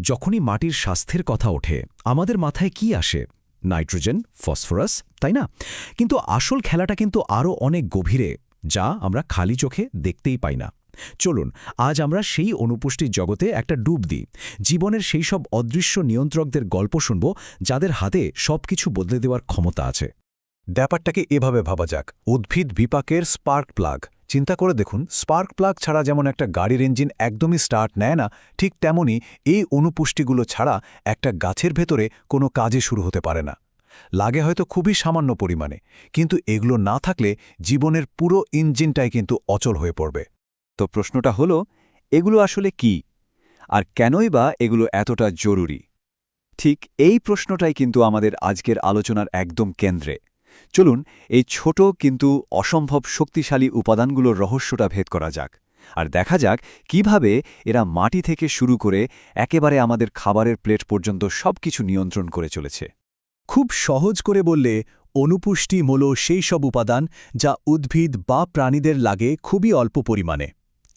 যখনই মাটির স্বাস্থ্যের কথা ওঠে আমাদের মাথায় কি আসে? নাইট্রোজেন, ফসফরাস, তাই না? কিন্তু আসল খেলাটা কিন্তু আরও অনেক গভীরে, যা আমরা খালি চোখে দেখতেই পাই না। চলুন আজ আমরা সেই অনুপুষ্টির জগতে একটা ডুব দিই। জীবনের সেই সব অদৃশ্য নিয়ন্ত্রকদের গল্প শুনব, যাদের হাতে সবকিছু বদলে দেওয়ার ক্ষমতা আছে। ব্যাপারটাকে এভাবে ভাবা যাক, উদ্ভিদ বিপাকের স্পার্ক প্লাগ। চিন্তা করে দেখুন, স্পার্ক প্লাগ ছাড়া যেমন একটা গাড়ির ইঞ্জিন একদমই স্টার্ট নেয় না, ঠিক তেমনি এই অনুপুষ্টিগুলো ছাড়া একটা গাছের ভেতরে কোনো কাজে শুরু হতে পারে না। লাগে হয়তো খুবই সামান্য পরিমাণে, কিন্তু এগুলো না থাকলে জীবনের পুরো ইঞ্জিনটাই কিন্তু অচল হয়ে পড়বে। তো প্রশ্নটা হলো, এগুলো আসলে কি, আর কেনই বা এগুলো এতটা জরুরি? ঠিক এই প্রশ্নটাই কিন্তু আমাদের আজকের আলোচনার একদম কেন্দ্রে। চলুন এই ছোট কিন্তু অসম্ভব শক্তিশালী উপাদানগুলোর রহস্যটা ভেদ করা যাক, আর দেখা যাক কিভাবে এরা মাটি থেকে শুরু করে একেবারে আমাদের খাবারের প্লেট পর্যন্ত সবকিছু নিয়ন্ত্রণ করে চলেছে। খুব সহজ করে বললে, অনুপুষ্টি হল সেই সব উপাদান যা উদ্ভিদ বা প্রাণীদের লাগে খুবই অল্প পরিমাণে,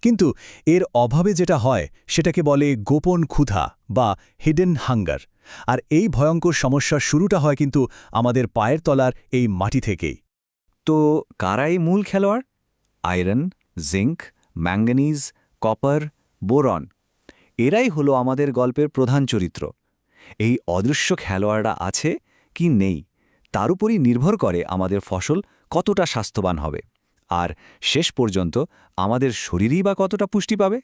কিন্তু এর অভাবে যেটা হয় সেটাকে বলে গোপন ক্ষুধা বা হিডেন হাঙ্গার। আর এই ভয়ঙ্কর সমস্যার শুরুটা হয় কিন্তু আমাদের পায়ের তলার এই মাটি থেকেই। তো কারাই মূল খেলোয়াড়? Iron, zinc, manganese, copper, boron, এরাই হলো আমাদের গল্পের প্রধান চরিত্র। এই অদৃশ্য খেলোয়াড়রা আছে কি নেই, তার উপরই নির্ভর করে আমাদের ফসল কতটা স্বাস্থ্যবান হবে, আর শেষ পর্যন্ত আমাদের শরীরই বা কতটা পুষ্টি পাবে।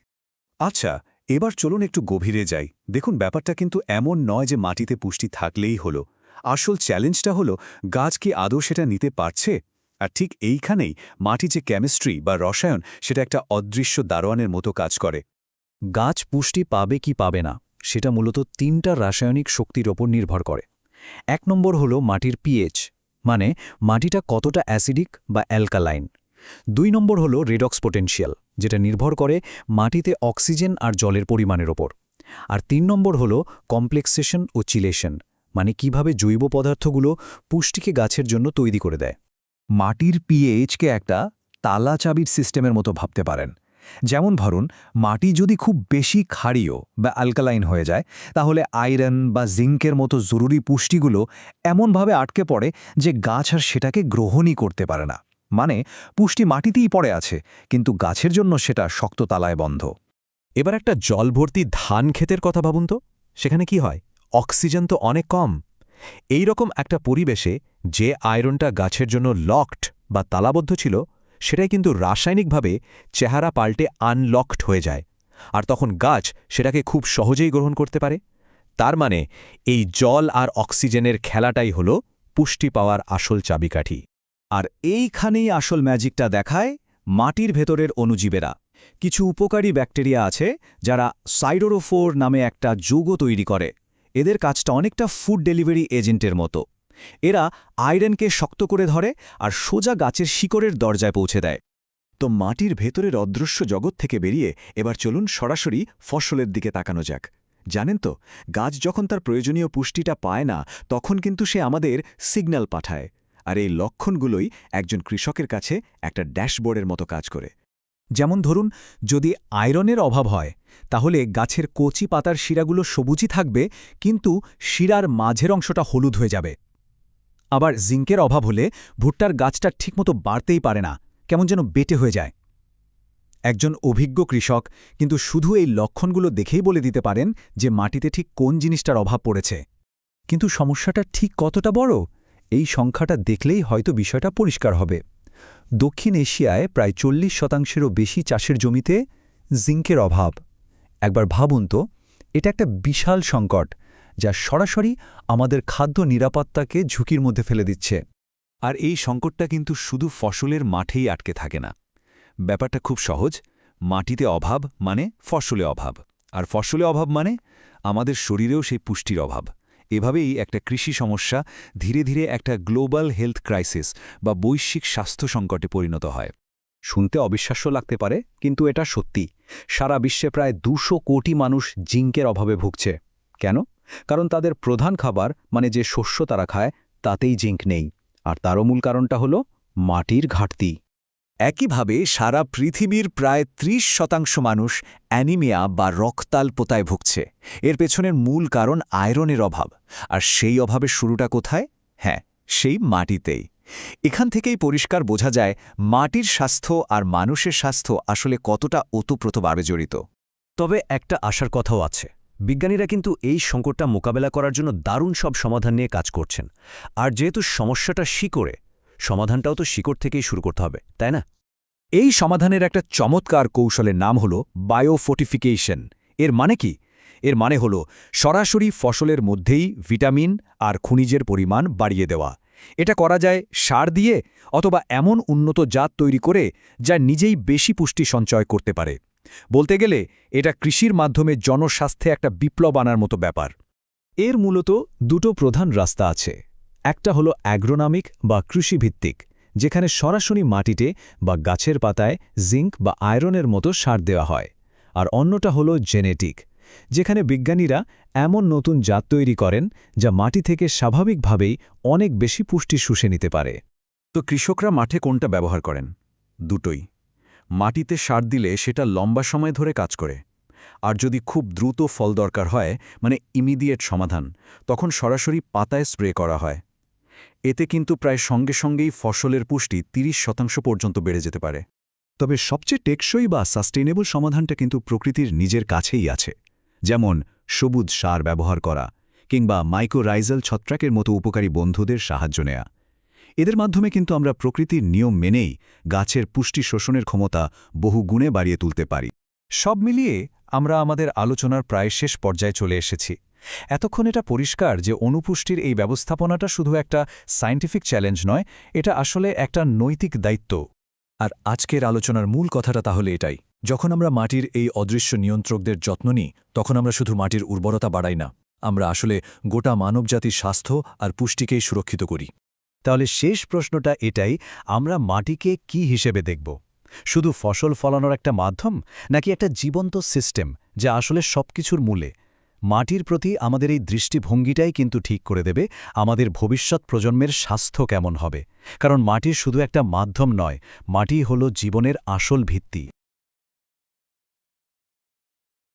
আচ্ছা, এবার চলুন একটু গভীরে যাই। দেখুন, ব্যাপারটা কিন্তু এমন নয় যে মাটিতে পুষ্টি থাকলেই হলো। আসল চ্যালেঞ্জটা হলো, গাছ কি আদৌ সেটা নিতে পারছে? আর ঠিক এইখানেই মাটি যে কেমিস্ট্রি বা রসায়ন, সেটা একটা অদৃশ্য দারোয়ানের মতো কাজ করে। গাছ পুষ্টি পাবে কি পাবে না, সেটা মূলত তিনটা রাসায়নিক শক্তির ওপর নির্ভর করে। এক নম্বর হলো মাটির পিএইচ, মানে মাটিটা কতটা অ্যাসিডিক বা অ্যালকালাইন। ২ নম্বর হলো রেডক্স পোটেনশিয়াল, যেটা নির্ভর করে মাটিতে অক্সিজেন আর জলের পরিমাণের ওপর। আর ৩ নম্বর হলো কমপ্লেক্সেশন ও চিলেশন, মানে কিভাবে জৈব পদার্থগুলো পুষ্টিকে গাছের জন্য তৈরি করে দেয়। মাটির পিএইচকে একটা তালা চাবির সিস্টেমের মতো ভাবতে পারেন। যেমন ধরুন, মাটি যদি খুব বেশি ক্ষারীয় বা অ্যালকালাইন হয়ে যায়, তাহলে আয়রন বা জিঙ্কের মতো জরুরি পুষ্টিগুলো এমনভাবে আটকে পড়ে যে গাছ আর সেটাকে গ্রহণই করতে পারে না। মানে পুষ্টি মাটিতেই পড়ে আছে, কিন্তু গাছের জন্য সেটা শক্ত তালায় বন্ধ। এবার একটা জল ভর্তি ধান ক্ষেতের কথা ভাবুন তো, সেখানে কি হয়? অক্সিজেন তো অনেক কম। এই রকম একটা পরিবেশে যে আয়রনটা গাছের জন্য লকড বা তালাবদ্ধ ছিল, সেটাই কিন্তু রাসায়নিকভাবে চেহারা পাল্টে আনলকড হয়ে যায়, আর তখন গাছ সেটাকে খুব সহজেই গ্রহণ করতে পারে। তার মানে এই জল আর অক্সিজেনের খেলাটাই হল পুষ্টি পাওয়ার আসল চাবিকাঠি। আর এইখানেই আসল ম্যাজিকটা দেখায় মাটির ভেতরের অণুজীবেরা। কিছু উপকারী ব্যাকটেরিয়া আছে যারা সাইডোরোফোর নামে একটা যৌগ তৈরি করে। এদের কাজটা অনেকটা ফুড ডেলিভারি এজেন্টের মতো। এরা আয়রনকে শক্ত করে ধরে আর সোজা গাছের শিকড়ের দরজায় পৌঁছে দেয়। তো মাটির ভেতরের অদৃশ্য জগৎ থেকে বেরিয়ে এবার চলুন সরাসরি ফসলের দিকে তাকানো যাক। জানেন তো, গাছ যখন তার প্রয়োজনীয় পুষ্টিটা পায় না, তখন কিন্তু সে আমাদের সিগন্যাল পাঠায়। আর এই লক্ষণগুলোই একজন কৃষকের কাছে একটা ড্যাশবোর্ডের মতো কাজ করে। যেমন ধরুন, যদি আয়রনের অভাব হয়, তাহলে গাছের কচি পাতার শিরাগুলো সবুজই থাকবে, কিন্তু শিরার মাঝের অংশটা হলুদ হয়ে যাবে। আবার জিঙ্কের অভাব হলে ভুট্টার গাছটা ঠিকমতো বাড়তেই পারে না, কেমন যেন বেটে হয়ে যায়। একজন অভিজ্ঞ কৃষক কিন্তু শুধু এই লক্ষণগুলো দেখেই বলে দিতে পারেন যে মাটিতে ঠিক কোন জিনিসটার অভাব পড়েছে। কিন্তু সমস্যাটা ঠিক কতটা বড়, এই সংখ্যাটা দেখলেই হয়তো বিষয়টা পরিষ্কার হবে। দক্ষিণ এশিয়ায় প্রায় 40%-এরও বেশি চাষের জমিতে জিঙ্কের অভাব। একবার ভাবুন তো, এটা একটা বিশাল সংকট, যা সরাসরি আমাদের খাদ্য নিরাপত্তাকে ঝুঁকির মধ্যে ফেলে দিচ্ছে। আর এই সংকটটা কিন্তু শুধু ফসলের মাঠেই আটকে থাকে না। ব্যাপারটা খুব সহজ, মাটিতে অভাব মানে ফসলে অভাব, আর ফসলে অভাব মানে আমাদের শরীরেও সেই পুষ্টির অভাব। এভাবেই একটা কৃষি সমস্যা ধীরে ধীরে একটা গ্লোবাল হেলথ ক্রাইসিস বা বৈশ্বিক স্বাস্থ্য সংকটে পরিণত হয়। শুনতে অবিশ্বাস্য লাগতে পারে, কিন্তু এটা সত্যি। সারা বিশ্বে প্রায় 200 কোটি মানুষ জিঙ্কের অভাবে ভুগছে। কেন? কারণ তাদের প্রধান খাবার, মানে যে শস্য তারা খায়, তাতেই জিঙ্ক নেই। আর তারও মূল কারণটা হলো মাটির ঘাটতি। একইভাবে সারা পৃথিবীর প্রায় ৩০% মানুষ অ্যানিমিয়া বা রক্তাল্পতায় ভুগছে। এর পেছনের মূল কারণ আয়রনের অভাব। আর সেই অভাবের শুরুটা কোথায়? হ্যাঁ, সেই মাটিতেই। এখান থেকেই পরিষ্কার বোঝা যায় মাটির স্বাস্থ্য আর মানুষের স্বাস্থ্য আসলে কতটা ওতপ্রোতভাবে জড়িত। তবে একটা আশার কথাও আছে। বিজ্ঞানীরা কিন্তু এই সংকটটা মোকাবেলা করার জন্য দারুণ সব সমাধান নিয়ে কাজ করছেন। আর যেহেতু সমস্যাটা শিকড়ে, সমাধানটাও তো শিকড় থেকেই শুরু করতে হবে, তাই না? এই সমাধানের একটা চমৎকার কৌশলের নাম হল বায়োফোর্টিফিকেশন। এর মানে কি? এর মানে হল সরাসরি ফসলের মধ্যেই ভিটামিন আর খনিজের পরিমাণ বাড়িয়ে দেওয়া। এটা করা যায় সার দিয়ে অথবা এমন উন্নত জাত তৈরি করে যা নিজেই বেশি পুষ্টি সঞ্চয় করতে পারে। বলতে গেলে এটা কৃষির মাধ্যমে জনস্বাস্থ্যে একটা বিপ্লব আনার মতো ব্যাপার। এর মূলত দুটো প্রধান রাস্তা আছে। একটা হলো অ্যাগ্রোনমিক বা কৃষিভিত্তিক, যেখানে সরাসরি মাটিতে বা গাছের পাতায় জিঙ্ক বা আয়রনের মতো সার দেওয়া হয়। আর অন্যটা হলো জেনেটিক, যেখানে বিজ্ঞানীরা এমন নতুন জাত তৈরি করেন যা মাটি থেকে স্বাভাবিকভাবেই অনেক বেশি পুষ্টি শুষে নিতে পারে। তো কৃষকরা মাঠে কোনটা ব্যবহার করেন? দুটোই। মাটিতে সার দিলে সেটা লম্বা সময় ধরে কাজ করে। আর যদি খুব দ্রুত ফল দরকার হয়, মানে ইমিডিয়েট সমাধান, তখন সরাসরি পাতায় স্প্রে করা হয়। এতে কিন্তু প্রায় সঙ্গে সঙ্গেই ফসলের পুষ্টি ৩০% পর্যন্ত বেড়ে যেতে পারে। তবে সবচেয়ে টেকসই বা সাস্টেইনেবল সমাধানটা কিন্তু প্রকৃতির নিজের কাছেই আছে। যেমন সবুজ সার ব্যবহার করা কিংবা মাইক্রোরাইজাল ছত্রাকের মতো উপকারী বন্ধুদের সাহায্য নেয়া। এদের মাধ্যমে কিন্তু আমরা প্রকৃতির নিয়ম মেনেই গাছের পুষ্টি শোষণের ক্ষমতা বহু গুণে বাড়িয়ে তুলতে পারি। সব মিলিয়ে আমরা আমাদের আলোচনার প্রায় শেষ পর্যায়ে চলে এসেছি। এতক্ষণ এটা পরিষ্কার যে অনুপুষ্টির এই ব্যবস্থাপনাটা শুধু একটা সায়েন্টিফিক চ্যালেঞ্জ নয়, এটা আসলে একটা নৈতিক দায়িত্ব। আর আজকের আলোচনার মূল কথাটা তাহলে এটাই, যখন আমরা মাটির এই অদৃশ্য নিয়ন্ত্রকদের যত্ন নিই, তখন আমরা শুধু মাটির উর্বরতা বাড়াই না, আমরা আসলে গোটা মানবজাতির স্বাস্থ্য আর পুষ্টিকেই সুরক্ষিত করি। তাহলে শেষ প্রশ্নটা এটাই, আমরা মাটিকে কি হিসেবে দেখব? শুধু ফসল ফলানোর একটা মাধ্যম, নাকি একটা জীবন্ত সিস্টেম যা আসলে সবকিছুর মূলে? মাটির প্রতি আমাদের এই দৃষ্টিভঙ্গিটাই কিন্তু ঠিক করে দেবে আমাদের ভবিষ্যৎ প্রজন্মের স্বাস্থ্য কেমন হবে। কারণ মাটির শুধু একটা মাধ্যম নয়, মাটি হলো জীবনের আসল ভিত্তি।